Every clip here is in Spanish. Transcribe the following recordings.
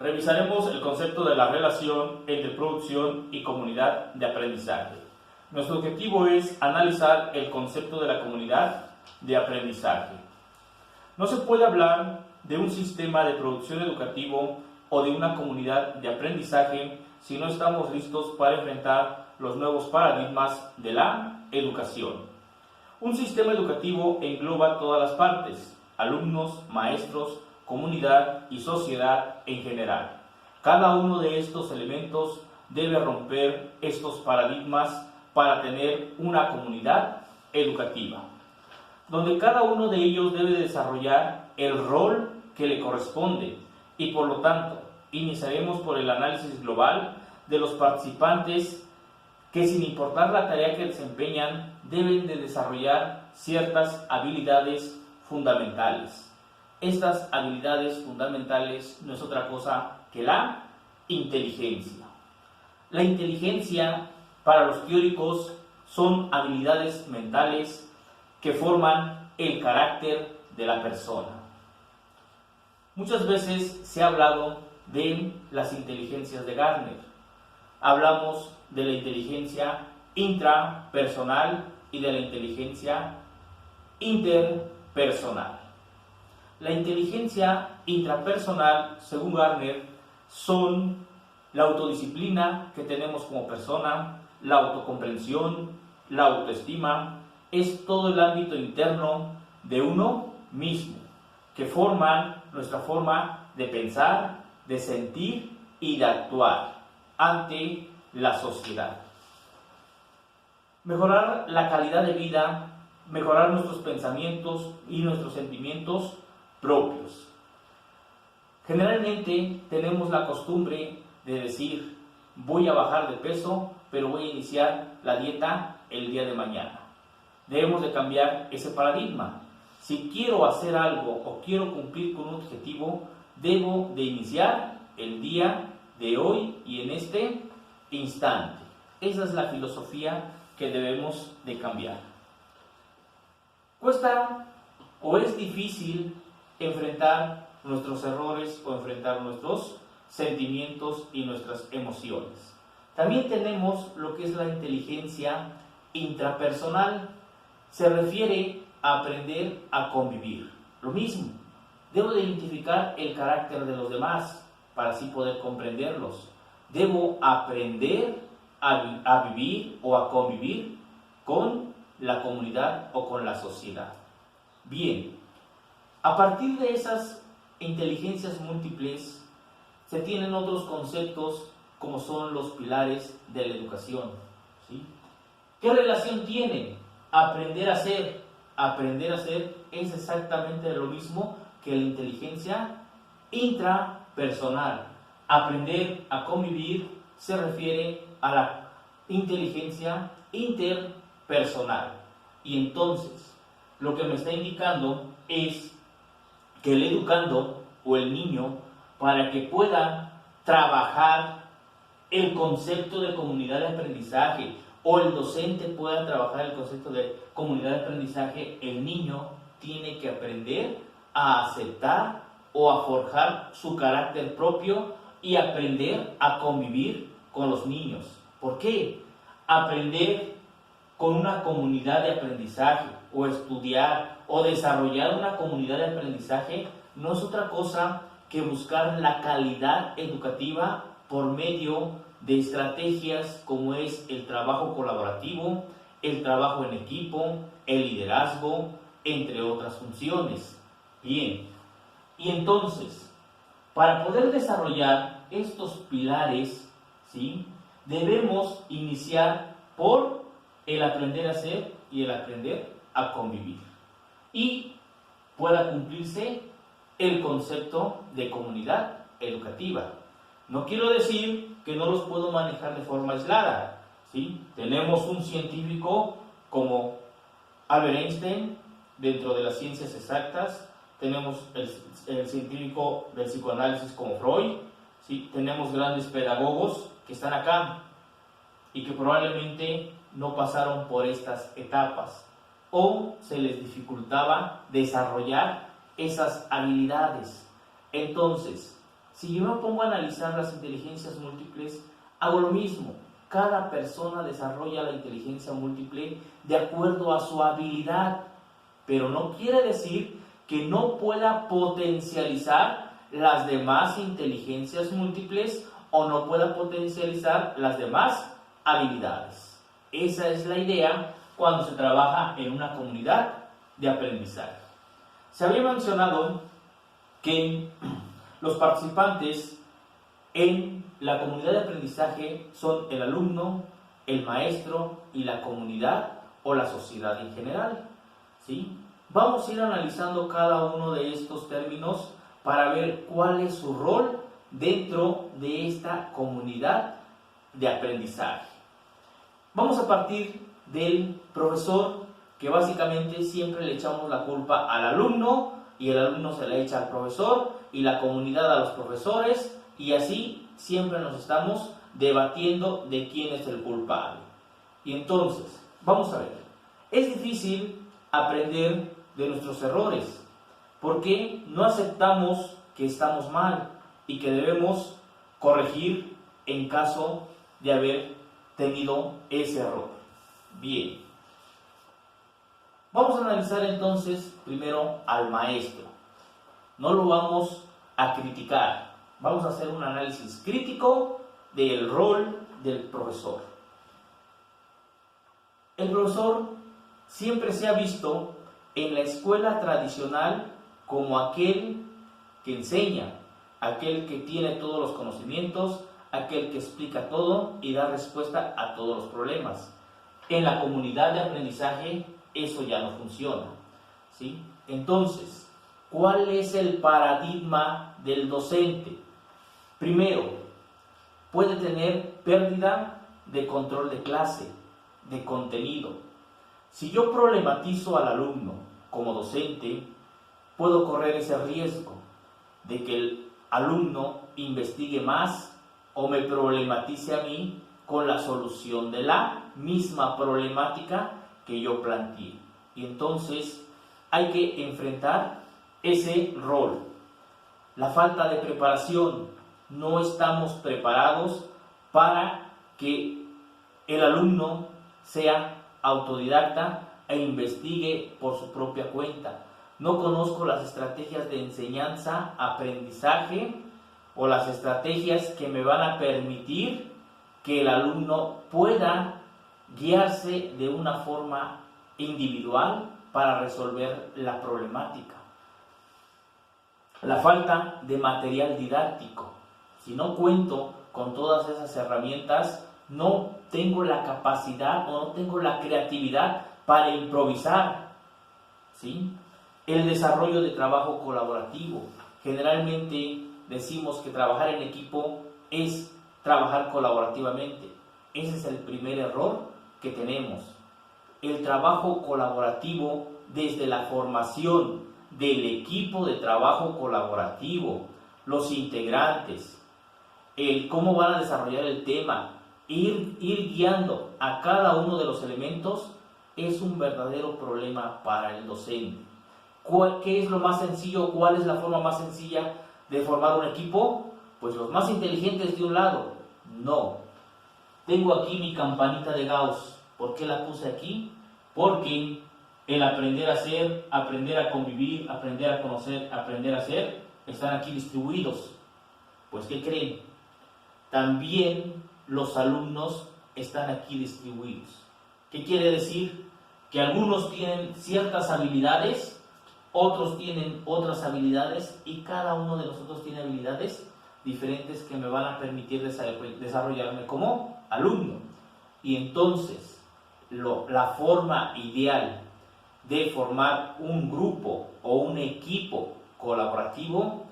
Revisaremos el concepto de la relación entre producción y comunidad de aprendizaje. Nuestro objetivo es analizar el concepto de la comunidad de aprendizaje. No se puede hablar de un sistema de producción educativo o de una comunidad de aprendizaje si no estamos listos para enfrentar los nuevos paradigmas de la educación. Un sistema educativo engloba todas las partes: alumnos, maestros, comunidad y sociedad en general. Cada uno de estos elementos debe romper estos paradigmas para tener una comunidad educativa, donde cada uno de ellos debe desarrollar el rol que le corresponde y por lo tanto iniciaremos por el análisis global de los participantes que, sin importar la tarea que desempeñan, deben de desarrollar ciertas habilidades fundamentales. Estas habilidades fundamentales no es otra cosa que la inteligencia. La inteligencia, para los teóricos, son habilidades mentales que forman el carácter de la persona. Muchas veces se ha hablado de las inteligencias de Gardner. Hablamos de la inteligencia intrapersonal y de la inteligencia interpersonal. La inteligencia intrapersonal, según Gardner, son la autodisciplina que tenemos como persona, la autocomprensión, la autoestima, es todo el ámbito interno de uno mismo, que forman nuestra forma de pensar, de sentir y de actuar ante la sociedad. Mejorar la calidad de vida, mejorar nuestros pensamientos y nuestros sentimientos propios. Generalmente tenemos la costumbre de decir: voy a bajar de peso, pero voy a iniciar la dieta el día de mañana. Debemos de cambiar ese paradigma. Si quiero hacer algo o quiero cumplir con un objetivo, debo de iniciar el día de hoy y en este instante. Esa es la filosofía que debemos de cambiar. Cuesta o es difícil enfrentar nuestros errores o enfrentar nuestros sentimientos y nuestras emociones. También tenemos lo que es la inteligencia intrapersonal. Se refiere a aprender a convivir. Lo mismo, debo de identificar el carácter de los demás para así poder comprenderlos. Debo aprender a vivir o a convivir con la comunidad o con la sociedad. Bien, a partir de esas inteligencias múltiples se tienen otros conceptos como son los pilares de la educación, ¿sí? ¿Qué relación tienen? Aprender a ser. Aprender a ser es exactamente lo mismo que la inteligencia intrapersonal. Aprender a convivir se refiere a la inteligencia interpersonal. Y entonces, lo que me está indicando es que el educando o el niño, para que pueda trabajar el concepto de comunidad de aprendizaje, o el docente pueda trabajar el concepto de comunidad de aprendizaje, el niño tiene que aprender a aceptar o a forjar su carácter propio y aprender a convivir con los niños. ¿Por qué? Aprender con una comunidad de aprendizaje o estudiar o desarrollar una comunidad de aprendizaje no es otra cosa que buscar la calidad educativa por medio de estrategias como es el trabajo colaborativo, el trabajo en equipo, el liderazgo, entre otras funciones. Bien, y entonces, para poder desarrollar estos pilares, ¿sí?, debemos iniciar por el aprender a ser y el aprender a convivir. Y pueda cumplirse el concepto de comunidad educativa. No quiero decir que no los puedo manejar de forma aislada, ¿sí? Tenemos un científico como Albert Einstein dentro de las ciencias exactas, tenemos el científico del psicoanálisis como Freud, ¿sí? Tenemos grandes pedagogos que están acá y que probablemente no pasaron por estas etapas o se les dificultaba desarrollar esas habilidades. Entonces, Si yo me pongo a analizar las inteligencias múltiples, hago lo mismo. Cada persona desarrolla la inteligencia múltiple de acuerdo a su habilidad, pero no quiere decir que no pueda potencializar las demás inteligencias múltiples o no pueda potencializar las demás habilidades. Esa es la idea cuando se trabaja en una comunidad de aprendizaje. Se había mencionado que los participantes en la comunidad de aprendizaje son el alumno, el maestro y la comunidad o la sociedad en general, ¿sí? Vamos a ir analizando cada uno de estos términos para ver cuál es su rol dentro de esta comunidad de aprendizaje. Vamos a partir del profesor, que básicamente siempre le echamos la culpa al alumno y el alumno se la echa al profesor y la comunidad a los profesores, y así siempre nos estamos debatiendo de quién es el culpable. Y entonces, vamos a ver, es difícil aprender de nuestros errores porque no aceptamos que estamos mal y que debemos corregir en caso de haber tenido ese error. Bien, vamos a analizar entonces primero al maestro. No lo vamos a criticar, vamos a hacer un análisis crítico del rol del profesor. El profesor siempre se ha visto en la escuela tradicional como aquel que enseña, aquel que tiene todos los conocimientos, aquel que explica todo y da respuesta a todos los problemas. En la comunidad de aprendizaje eso ya no funciona, ¿sí? Entonces, ¿cuál es el paradigma del docente? Primero, puede tener pérdida de control de clase, de contenido. Si yo problematizo al alumno como docente, puedo correr ese riesgo de que el alumno investigue más o me problematice a mí con la solución de la misma problemática que yo planteé. Y entonces hay que enfrentar ese rol. La falta de preparación. No estamos preparados para que el alumno sea autodidacta e investigue por su propia cuenta. No conozco las estrategias de enseñanza, aprendizaje o las estrategias que me van a permitir que el alumno pueda guiarse de una forma individual para resolver la problemática. La falta de material didáctico. Si no cuento con todas esas herramientas, no tengo la capacidad o no tengo la creatividad para improvisar, ¿sí? El desarrollo de trabajo colaborativo. Generalmente decimos que trabajar en equipo es trabajar colaborativamente. Ese es el primer error que tenemos. El trabajo colaborativo desde la formación del equipo de trabajo colaborativo, los integrantes, el cómo van a desarrollar el tema, ir guiando a cada uno de los elementos es un verdadero problema para el docente. ¿Qué es lo más sencillo? ¿Cuál es la forma más sencilla de formar un equipo? Pues los más inteligentes de un lado. No. Tengo aquí mi campanita de Gauss. ¿Por qué la puse aquí? Porque el aprender a ser, aprender a convivir, aprender a conocer, aprender a ser, están aquí distribuidos. Pues, ¿qué creen? También los alumnos están aquí distribuidos. ¿Qué quiere decir? Que algunos tienen ciertas habilidades, otros tienen otras habilidades y cada uno de nosotros tiene habilidades diferentes que me van a permitir desarrollarme como alumno. Y entonces, la forma ideal de formar un grupo o un equipo colaborativo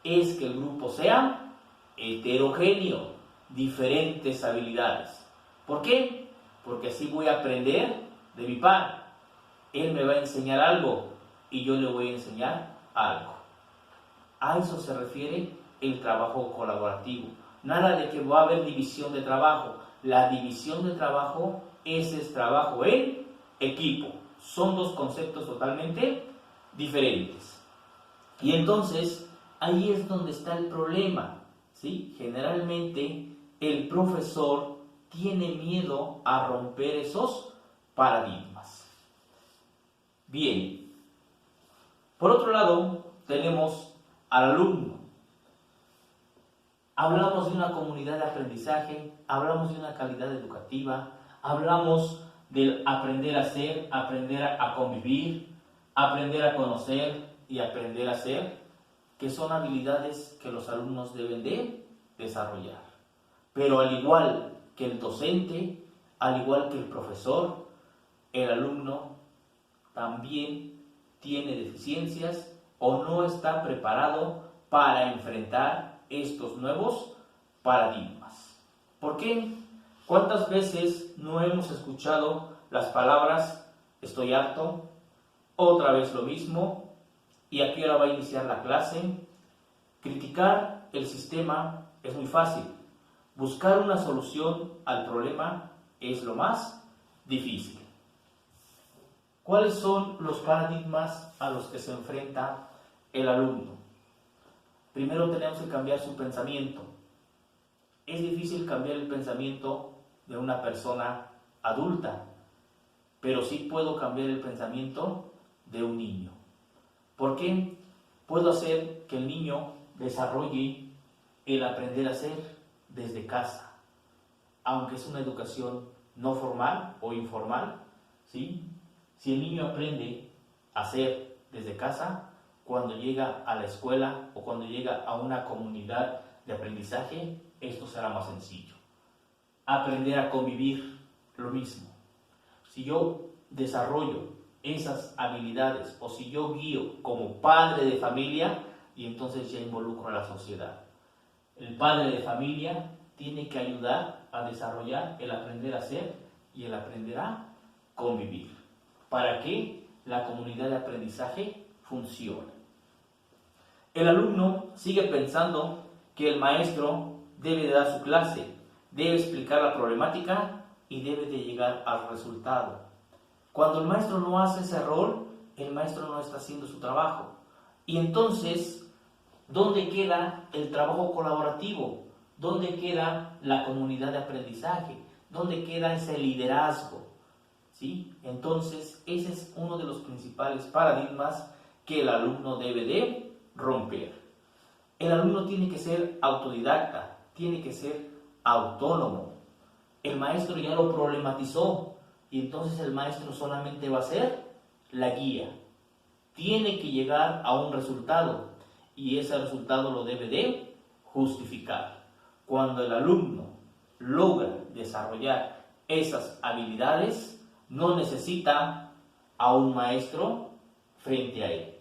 es que el grupo sea heterogéneo, diferentes habilidades. ¿Por qué? Porque así voy a aprender de mi par. Él me va a enseñar algo y yo le voy a enseñar algo. A eso se refiere el trabajo colaborativo. Nada de que va a haber división de trabajo. La división de trabajo es trabajo en equipo. Son dos conceptos totalmente diferentes. Y entonces, ahí es donde está el problema. ¿sí? Generalmente el profesor tiene miedo a romper esos paradigmas. Bien, por otro lado tenemos al alumno. Hablamos de una comunidad de aprendizaje, hablamos de una calidad educativa, hablamos del aprender a ser, aprender a convivir, aprender a conocer y aprender a ser, que son habilidades que los alumnos deben de desarrollar. Pero al igual que el docente, al igual que el profesor, el alumno también tiene deficiencias o no está preparado para enfrentar estos nuevos paradigmas. ¿Por qué? ¿Cuántas veces no hemos escuchado las palabras estoy harto, otra vez lo mismo, y a qué hora va a iniciar la clase? Criticar el sistema es muy fácil. Buscar una solución al problema es lo más difícil. ¿Cuáles son los paradigmas a los que se enfrenta el alumno? Primero tenemos que cambiar su pensamiento. Es difícil cambiar el pensamiento de una persona adulta, pero sí puedo cambiar el pensamiento de un niño. ¿Por qué? Puedo hacer que el niño desarrolle el aprender a ser desde casa, aunque es una educación no formal o informal, ¿sí? Si el niño aprende a ser desde casa, cuando llega a la escuela o cuando llega a una comunidad de aprendizaje, esto será más sencillo. Aprender a convivir, lo mismo. Si yo desarrollo esas habilidades o si yo guío como padre de familia, y entonces ya involucro a la sociedad. El padre de familia tiene que ayudar a desarrollar el aprender a ser y el aprender a convivir, para que la comunidad de aprendizaje funcione. El alumno sigue pensando que el maestro debe de dar su clase, debe explicar la problemática y debe de llegar al resultado. Cuando el maestro no hace ese rol, el maestro no está haciendo su trabajo. Y entonces, ¿dónde queda el trabajo colaborativo? ¿Dónde queda la comunidad de aprendizaje? ¿Dónde queda ese liderazgo? ¿Sí? Entonces, ese es uno de los principales paradigmas que el alumno debe de romper. El alumno tiene que ser autodidacta, tiene que ser autónomo. El maestro ya lo problematizó y entonces el maestro solamente va a ser la guía. Tiene que llegar a un resultado y ese resultado lo debe de justificar. Cuando el alumno logra desarrollar esas habilidades, no necesita a un maestro frente a él.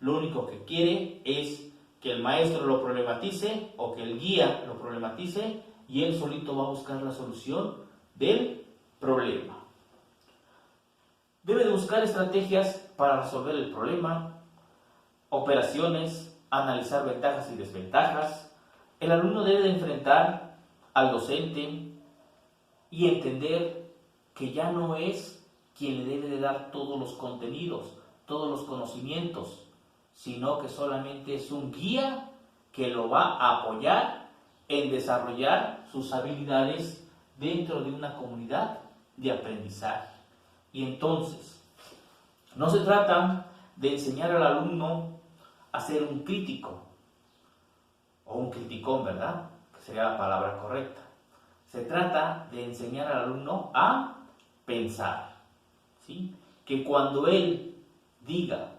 Lo único que quiere es que el maestro lo problematice o que el guía lo problematice y él solito va a buscar la solución del problema. Debe de buscar estrategias para resolver el problema, operaciones, analizar ventajas y desventajas. El alumno debe de enfrentar al docente y entender que ya no es quien le debe de dar todos los contenidos, todos los conocimientos, sino que solamente es un guía que lo va a apoyar en desarrollar sus habilidades dentro de una comunidad de aprendizaje. Y entonces, no se trata de enseñar al alumno a ser un crítico o un criticón, ¿verdad? Que sería la palabra correcta. Se trata de enseñar al alumno a pensar, ¿sí? Que cuando él diga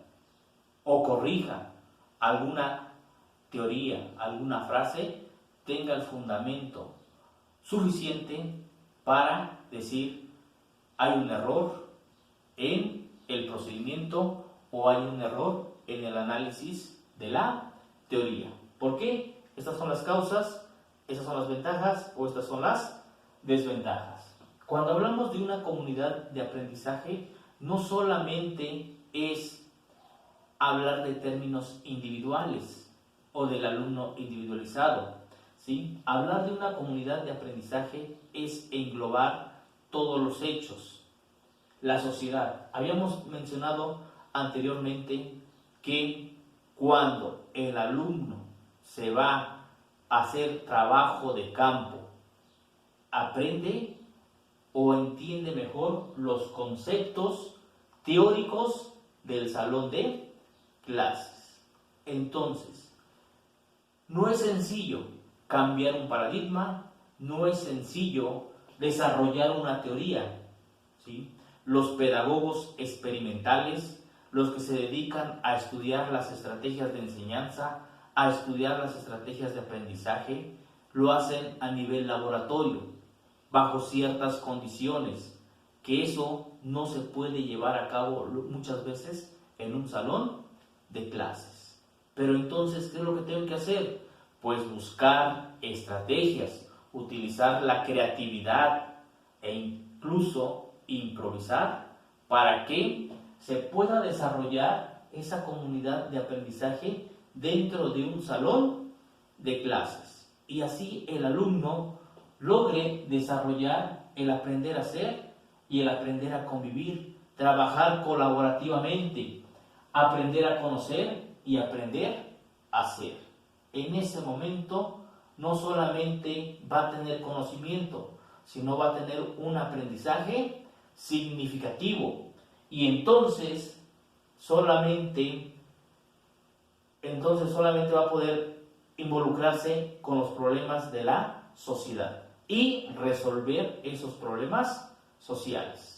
o corrija alguna teoría, alguna frase, tenga el fundamento suficiente para decir hay un error en el procedimiento o hay un error en el análisis de la teoría. ¿Por qué? Estas son las causas, estas son las ventajas o estas son las desventajas. Cuando hablamos de una comunidad de aprendizaje, no solamente es hablar de términos individuales o del alumno individualizado, ¿sí? Hablar de una comunidad de aprendizaje es englobar todos los hechos, la sociedad. Habíamos mencionado anteriormente que cuando el alumno se va hacer trabajo de campo, aprende o entiende mejor los conceptos teóricos del salón de clases. Entonces, no es sencillo cambiar un paradigma, no es sencillo desarrollar una teoría, ¿sí? Los pedagogos experimentales, los que se dedican a estudiar las estrategias de enseñanza, a estudiar las estrategias de aprendizaje, lo hacen a nivel laboratorio, bajo ciertas condiciones, que eso no se puede llevar a cabo muchas veces en un salón de clases. Pero entonces, ¿qué es lo que tengo que hacer? Pues buscar estrategias, utilizar la creatividad e incluso improvisar para que se pueda desarrollar esa comunidad de aprendizaje dentro de un salón de clases. Y así el alumno logre desarrollar el aprender a ser y el aprender a convivir, trabajar colaborativamente, aprender a conocer y aprender a ser. En ese momento no solamente va a tener conocimiento, sino va a tener un aprendizaje significativo y entonces solamente va a poder involucrarse con los problemas de la sociedad y resolver esos problemas sociales.